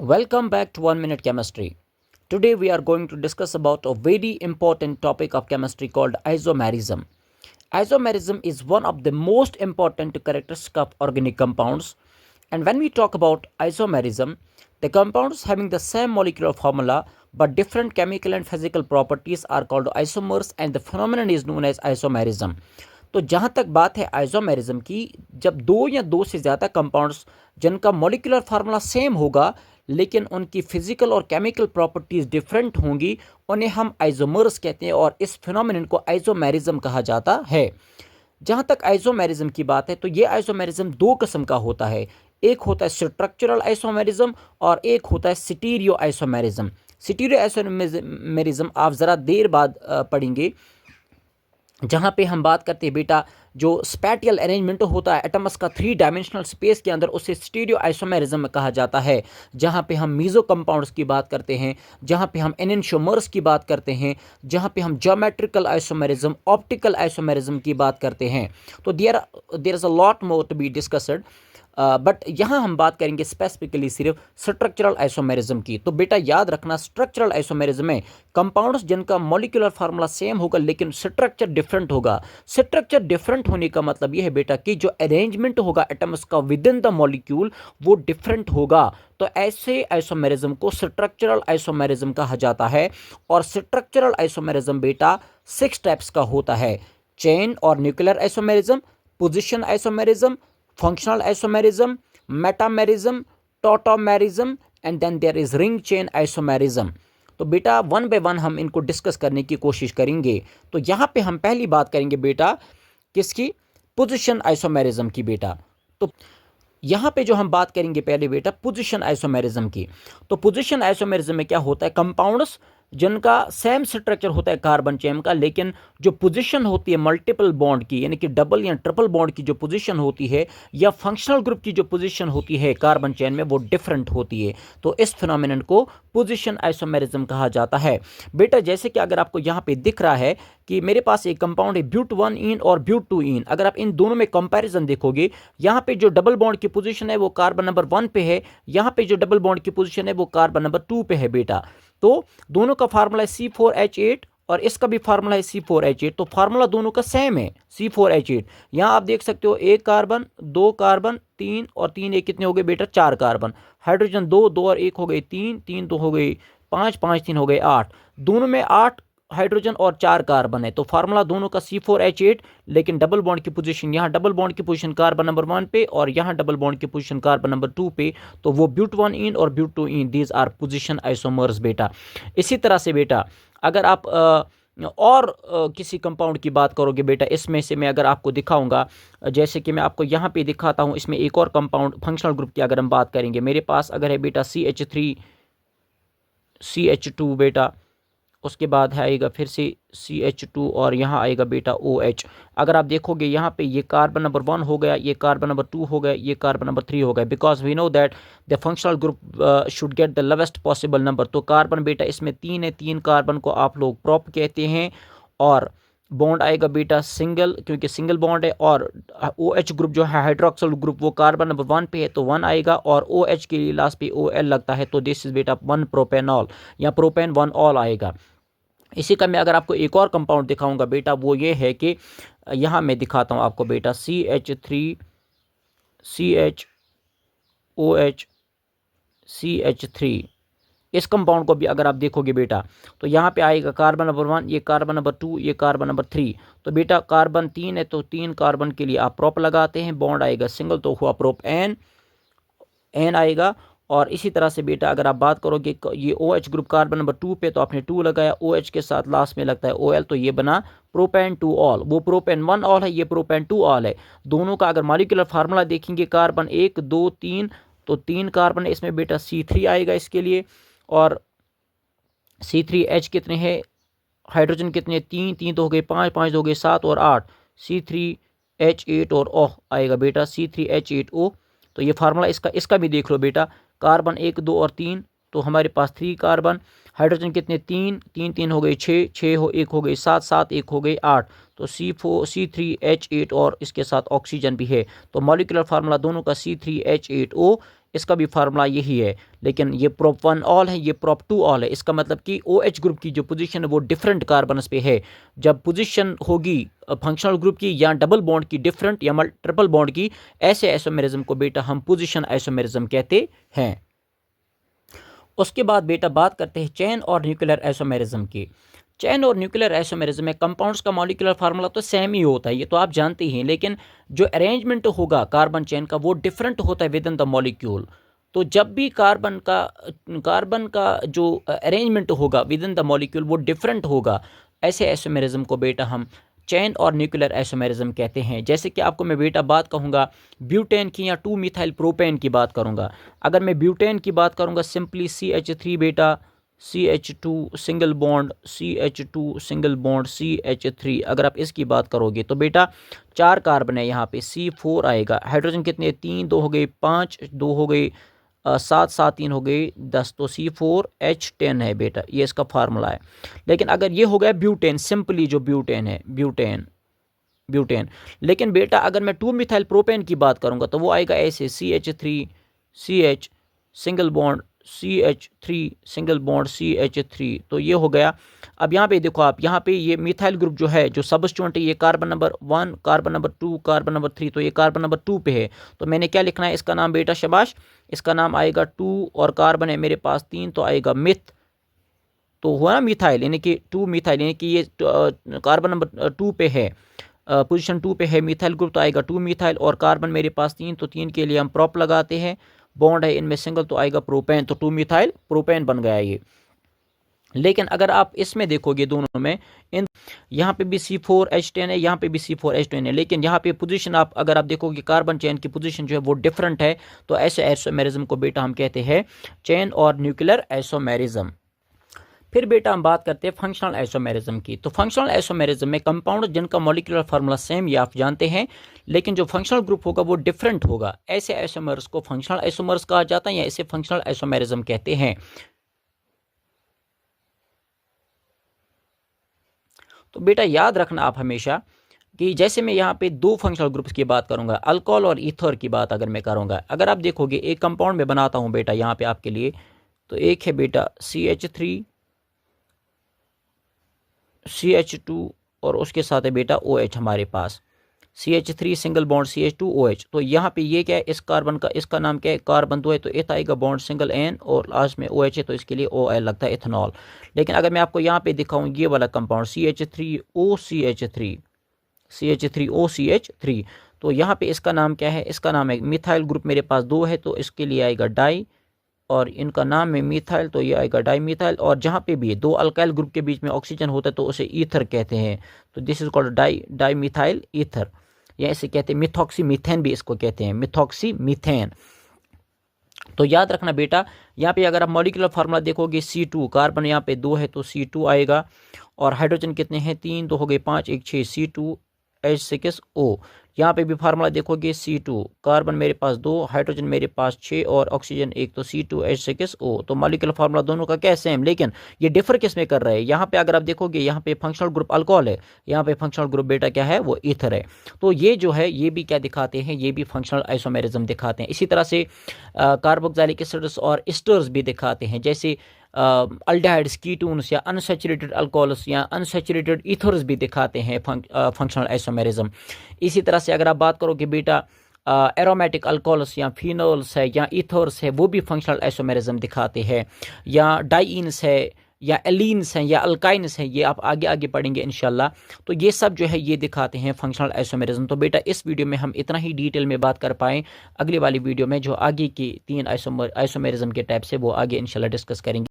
Welcome back to 1 Minute Chemistry. Today we are going to discuss about a very important topic of chemistry called isomerism. Isomerism is one of the most important characteristics of organic compounds. And when we talk about isomerism, the compounds having the same molecular formula but different chemical and physical properties are called isomers and the phenomenon is known as isomerism. तो जहाँ तक बात है isomerism की, जब दो या दो से ज़्यादा कंपाउंड्स जिनका मॉलिक्यूलर फार्मूला सेम होगा लेकिन उनकी फिजिकल और केमिकल प्रॉपर्टीज़ डिफरेंट होंगी, उन्हें हम आइसोमर्स कहते हैं और इस फिनोमिनन को आइसोमेरिज्म कहा जाता है। जहाँ तक आइसोमेरिज्म की बात है तो ये आइसोमेरिज्म दो किस्म का होता है। एक होता है स्ट्रक्चरल आइसोमेरिज्म और एक होता है स्टीरियो आइसोमेरिज्म। स्टीरियो आइसोमेरिज्म आप ज़रा देर बाद पढ़ेंगे, जहाँ पे हम बात करते हैं बेटा जो स्पैटियल अरेंजमेंट होता है एटम्स का 3 डायमेंशनल स्पेस के अंदर, उसे स्टीरियो आइसोमेरिज्म कहा जाता है। जहाँ पे हम मीज़ो कंपाउंड्स की बात करते हैं, जहाँ पे हम एनेंशियोमर्स की बात करते हैं, जहाँ पे हम ज्योमेट्रिकल आइसोमेरिज्म, ऑप्टिकल आइसोमेरिज्म की बात करते हैं। तो there is a lot more to be discussed, but यहाँ हम बात करेंगे स्पेसिफिकली सिर्फ स्ट्रक्चरल आइसोमेरिज्म की। तो बेटा याद रखना, स्ट्रक्चरल आइसोमेरिज्म में कंपाउंड्स जिनका मॉलिक्यूलर फार्मूला सेम होगा लेकिन स्ट्रक्चर डिफरेंट होगा। स्ट्रक्चर डिफरेंट होने का मतलब यह है बेटा कि जो अरेंजमेंट होगा एटम्स का विद इन द मॉलिक्यूल वो डिफरेंट होगा। तो ऐसे आइसोमेरिज्म को स्ट्रक्चरल आइसोमेरिज्म कहा जाता है। और स्ट्रक्चरल आइसोमेरिज्म बेटा 6 टाइप्स का होता है: चेन और nuclear isomerism, position isomerism, functional isomerism, metamerism, tautomerism and then there is ring chain isomerism। तो बेटा वन बाय वन हम इनको डिस्कस करने की कोशिश करेंगे। तो यहाँ पे हम पहली बात करेंगे बेटा किसकी? पोजीशन आइसोमेरिज्म की बेटा। तो यहाँ पे जो हम बात करेंगे पहले बेटा पोजीशन आइसोमेरिज्म की। तो पोजीशन आइसोमेरिज्म में क्या होता है? कंपाउंड्स जिनका सेम स्ट्रक्चर होता है कार्बन चेन का, लेकिन जो पोजीशन होती है मल्टीपल बॉन्ड की, यानी कि डबल या ट्रिपल बॉन्ड की जो पोजीशन होती है या फंक्शनल ग्रुप की जो पोजीशन होती है कार्बन चेन में, वो डिफरेंट होती है। तो इस फिनोमिनन को पोजीशन आइसोमेरिज्म कहा जाता है। बेटा जैसे कि अगर आपको यहाँ पे दिख रहा है कि मेरे पास एक कंपाउंड है ब्यूट 1 इन और ब्यूट 2 इन। अगर आप इन दोनों में कंपैरिजन देखोगे, यहाँ पे जो डबल बॉन्ड की पोजीशन है वो कार्बन नंबर 1 पे है, यहाँ पे जो डबल बॉन्ड की पोजीशन है वो कार्बन नंबर 2 पे है बेटा। तो दोनों का फार्मूला है C4H8 और इसका भी फार्मूला है C4H8। तो फार्मूला दोनों का सेम है C4H8। यहाँ आप देख सकते हो 1 कार्बन 2 कार्बन 3 और 3 एक कितने हो गए बेटा? 4 कार्बन। हाइड्रोजन 2 2 और 1 हो गए 3 3 2 हो गए 5 5 3 हो गए 8। दोनों में 8 हाइड्रोजन और 4 कार्बन है। तो फार्मूला दोनों का C4H8, लेकिन डबल बॉन्ड की पोजीशन, यहाँ डबल बॉन्ड की पोजीशन कार्बन नंबर 1 पे और यहाँ डबल बॉन्ड की पोजीशन कार्बन नंबर 2 पे। तो वो ब्यूट 1 इन और but 2 ene, these are position isomers बेटा। इसी तरह से बेटा अगर आप किसी कंपाउंड की बात करोगे बेटा, इसमें से मैं अगर आपको दिखाऊंगा, जैसे कि मैं आपको यहाँ पे दिखाता हूँ, इसमें एक और कंपाउंड फंक्शनल ग्रुप की अगर हम बात करेंगे, मेरे पास अगर है बेटा CH2 बेटा, उसके बाद है आएगा फिर से CH2 और यहाँ आएगा बेटा OH। अगर आप देखोगे यहाँ पे ये कार्बन नंबर 1 हो गया, ये कार्बन नंबर 2 हो गया, ये कार्बन नंबर 3 हो गया, because we know that the functional group should get the lowest possible number. तो कार्बन बेटा इसमें 3 है, 3 कार्बन को आप लोग प्रॉप कहते हैं और बॉन्ड आएगा बेटा सिंगल, क्योंकि सिंगल बॉन्ड है। और OH ग्रुप जो है हाइड्रोक्सिल ग्रुप वो कार्बन नंबर 1 पे है तो 1 आएगा और OH के लिए लास्ट पे OL लगता है, तो दिस इज बेटा 1 प्रोपेनॉल या प्रोपेन 1 ऑल आएगा। इसी का मैं अगर आपको एक और कंपाउंड दिखाऊंगा बेटा, वो ये है कि यहाँ मैं दिखाता हूँ आपको बेटा CH3CHOH CH3। इस कंपाउंड को भी अगर आप देखोगे बेटा तो यहाँ पे आएगा कार्बन नंबर 1, ये कार्बन नंबर 2, ये कार्बन नंबर 3। तो बेटा कार्बन 3 है तो 3 कार्बन के लिए आप प्रोप लगाते हैं, बॉन्ड आएगा सिंगल तो हुआ प्रोप एन आएगा। और इसी तरह से बेटा अगर आप बात करोगे ये OH ग्रुप कार्बन नंबर 2 पे तो आपने 2 लगाया, OH के साथ लास्ट में लगता है OL, तो ये बना प्रोपेन 2 ऑल। वो प्रोपेन 1 ऑल है, ये प्रोपेन 2 ऑल है। दोनों का अगर मॉलिक्यूलर फार्मूला देखेंगे कार्बन 1 2 3, तो 3 कार्बन है इसमें बेटा, C3 आएगा इसके लिए। और C3H कितने हैं? हाइड्रोजन कितने? 3 3 तो हो गए 5 5 हो गए 7 और 8, C3H8 और OH आएगा बेटा C3H8O। तो ये फार्मूला इसका भी देख लो बेटा, कार्बन 1 2 और 3, तो हमारे पास 3 कार्बन, हाइड्रोजन कितने? 3 3 3 हो गए 6 6 हो 1 हो गए 7 7 1 हो गए 8, तो C3H8 और इसके साथ ऑक्सीजन भी है। तो मॉलिक्यूलर फार्मूला दोनों का C3H8O इसका भी फार्मूला यही है, लेकिन ये prop 1 ऑल है, ये prop 2 ऑल है। इसका मतलब कि OH ग्रुप की जो पोजीशन है वो डिफरेंट कार्बन्स पे है। जब पोजीशन होगी फंक्शनल ग्रुप की या डबल बॉन्ड की डिफरेंट या ट्रिपल बॉन्ड की, ऐसे आइसोमेरिज्म को बेटा हम पोजीशन आइसोमेरिज्म कहते हैं। उसके बाद बेटा बात करते हैं चेन और न्यूक्लियर आइसोमेरिज्म की। चेन और न्यूक्लियर आइसोमेरिज्म में कंपाउंड्स का मॉलिक्यूलर फार्मूला तो सेम ही होता है, ये तो आप जानते ही हैं, लेकिन जो अरेंजमेंट होगा कार्बन चेन का वो डिफरेंट होता है विद इन द मॉलिक्यूल। तो जब भी कार्बन का जो अरेंजमेंट होगा विद इन द मॉलिक्यूल वो डिफरेंट होगा, ऐसे आइसोमेरिज्म को बेटा हम चेन और न्यूक्लियर आइसोमेरिज्म कहते हैं। जैसे कि आपको मैं बेटा बात कहूँगा ब्यूटेन की या 2 मिथाइल प्रोपेन की बात करूँगा। अगर मैं ब्यूटेन की बात करूँगा सिंपली CH3 बेटा, CH2 single bond, CH2 single bond, CH3। अगर आप इसकी बात करोगे तो बेटा 4 कार्बन है, यहाँ पे C4 आएगा। हाइड्रोजन कितने, 3, 2 हो गए 5, 2 हो गए 7, 7 3 हो गए 10, तो C4H10 है बेटा, ये इसका फार्मूला है। लेकिन अगर ये हो गया ब्यूटेन, सिंपली जो ब्यूटेन है, ब्यूटेन। लेकिन बेटा अगर मैं 2 मिथाइल प्रोपेन की बात करूंगा तो वो आएगा ऐसे CH3 CH single bond, CH3 single bond, CH3। तो ये हो गया। अब यहाँ पे देखो आप, यहाँ पे ये मिथाइल ग्रुप जो है, जो सबस्टिट्यूएंट है, ये carbon number 1, carbon number 2, carbon number 3, तो ये कार्बन नंबर 2 पे है। तो मैंने क्या लिखना है इसका नाम बेटा, शाबाश, इसका नाम आएगा 2 और कार्बन है मेरे पास 3, तो आएगा मिथ। तो हुआ ना मिथाइल, यानी कि 2 मिथाइल, यानी कि ये कार्बन नंबर 2 पे है, पोजीशन 2 पे है मिथाइल ग्रुप, तो आएगा 2 मिथाइल। और कार्बन मेरे पास 3, तो 3 के लिए हम प्रॉप लगाते हैं, बॉन्ड है इनमें सिंगल, तो आएगा प्रोपेन, तो 2 मिथाइल प्रोपेन बन गया ये। लेकिन अगर आप इसमें देखोगे दोनों में, इन यहाँ पे भी C4H10 है, यहाँ पे भी C4H10 है, लेकिन यहाँ पे पोजीशन आप अगर आप देखोगे कार्बन चेन की पोजीशन जो है वो डिफरेंट है। तो ऐसे आइसोमेरिज्म को बेटा हम कहते हैं चेन और न्यूक्लियर आइसोमेरिज्म। फिर बेटा हम बात करते हैं फंक्शनल आइसोमेरिज्म की। तो फंक्शनल आइसोमेरिज्म में कंपाउंड जिनका मॉलिक्यूलर फार्मूला सेम ये आप जानते हैं, लेकिन जो फंक्शनल ग्रुप होगा वो डिफरेंट होगा, ऐसे आइसोमर्स को फंक्शनल आइसोमर्स कहा जाता है या इसे फंक्शनल आइसोमेरिज्म कहते हैं। तो बेटा याद रखना आप हमेशा कि जैसे मैं यहाँ पे 2 फंक्शनल ग्रुप्स की बात करूंगा, अल्कोहल और ईथर की बात अगर मैं करूंगा, अगर आप देखोगे एक कंपाउंड में बनाता हूं बेटा यहाँ पे आपके लिए, तो एक है बेटा CH3 CH2 और उसके साथ है बेटा OH हमारे पास, CH3 single bond CH2 OH। तो यहाँ पे ये क्या है, इस कार्बन का, इसका नाम क्या है, कार्बन 2 है, तो इथ आएगा बॉन्ड सिंगल N और लास्ट में OH है, तो इसके लिए OL लगता है, इथेनॉल। लेकिन अगर मैं आपको यहाँ पे दिखाऊँ ये वाला कंपाउंड CH3OCH3, तो यहाँ पे इसका नाम क्या है, इसका नाम है मिथाइल ग्रुप, मेरे पास 2 है, तो इसके लिए आएगा डाई, और इनका नाम है मिथाइल, तो ये आएगा डाईमिथाइल। और जहाँ पे भी 2 अल्काइल ग्रुप के बीच में ऑक्सीजन होता है तो उसे ईथर कहते हैं, तो this is called dimethyl ether, या इसे कहते हैं मिथॉक्सी मीथेन भी इसको कहते हैं, मिथॉक्सी मीथेन। तो याद रखना बेटा, यहाँ पे अगर आप मॉलिक्यूलर फार्मूला देखोगे C2, कार्बन यहाँ पे 2 है तो C2 आएगा, और हाइड्रोजन कितने हैं, 3, 2 हो गए 5, 1 6, C2H6O। यहाँ पे भी फार्मूला देखोगे C2, कार्बन मेरे पास 2, हाइड्रोजन मेरे पास 6 और ऑक्सीजन 1, तो C2H6O। तो मॉलिक्यूलर फार्मूला दोनों का क्या सेम, लेकिन ये डिफर किस में कर रहा है, यहाँ पे अगर आप देखोगे यहाँ पे फंक्शनल ग्रुप अल्कोहल है, यहाँ पे फंक्शनल ग्रुप बेटा क्या है, वो ईथर है। तो ये जो है ये भी क्या दिखाते हैं, ये भी फंक्शनल आइसोमेरिज्म दिखाते हैं। इसी तरह से कार्बोक्सिलिक एसिड्स और एस्टर्स भी दिखाते हैं, जैसे अल्डिहाइड्स, कीटोन्स या अनसैचुरेटेड अल्कोहल्स या अनसैचुरेटेड ईथर्स भी दिखाते हैं फंक्शनल आइसोमेरिज्म। इसी तरह से अगर आप बात करोगे बेटा एरोमेटिक अल्कोहल्स या फिनोल्स है या ईथर्स है, वो भी फंक्शनल आइसोमेरिज्म दिखाते हैं, या डाइइन्स है या एलीन्स हैं या अल्काइन्स हैं, ये आप आगे आगे पढ़ेंगे इंशाल्लाह। तो ये सब जो है ये दिखाते हैं फंक्शनल आइसोमेरिज्म। तो बेटा इस वीडियो में हम इतना ही डिटेल में बात कर पाएँ, अगली वाली वीडियो में जो आगे की 3 आइसोमेरिज्म के टाइप से वो आगे इंशाल्लाह डिस्कस करेंगे।